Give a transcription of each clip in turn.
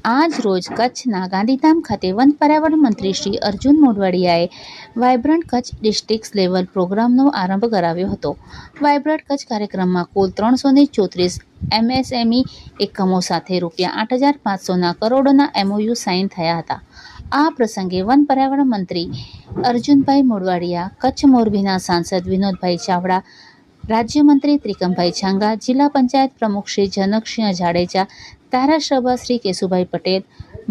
આજ રોજ કચ્છના ગાંધીધામ ખાતે વન પર્યાવરણ મંત્રી શ્રી અર્જુન મોઢવાડિયાએ વાયબ્રન્ટ કચ્છ ડિસ્ટ્રિક્ટ લેવલ પ્રોગ્રામનો આરંભ કરાવ્યો હતો. વાયબ્રન્ટ કચ્છ કાર્યક્રમમાં કુલ 334 એમએસએમઈ એકમો સાથે રૂ.8,500 કરોડના MOU સાઇન થયા હતા. આ પ્રસંગે વન પર્યાવરણ મંત્રી અર્જુનભાઈ મોઢવાડિયા, કચ્છ મોરબીના સાંસદ વિનોદભાઈ ચાવડા, રાજ્યમંત્રી ત્રિકમભાઈ છાંગા, જિલ્લા પંચાયત પ્રમુખ શ્રી જનકસિંહ જાડેજા, ધારાસભ્ય શ્રી કેશુભાઈ પટેલ,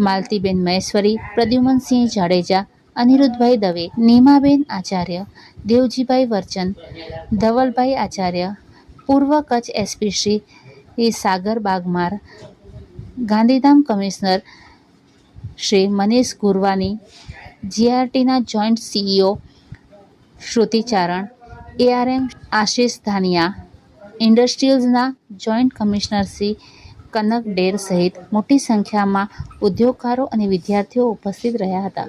માલતીબેન મહેશ્વરી, પ્રદ્યુમનસિંહ જાડેજા, અનિરુદ્ધભાઈ દવે, નીમાબેન આચાર્ય, દેવજીભાઈ વરચન, ધવલભાઈ આચાર્ય, પૂર્વ કચ્છ એસપી શ્રી સાગર બાગમાર, ગાંધીધામ કમિશનર શ્રી મનીષ ગુરવાની, GRTના joint CEO Shruti Charan, ARM Ashish Dhania, ઇન્ડસ્ટ્રીઝના જોઈન્ટ કમિશનર શ્રી કનક ડેર સહિત મોટી સંખ્યામાં ઉદ્યોગકારો અને વિદ્યાર્થીઓ ઉપસ્થિત રહ્યા હતા.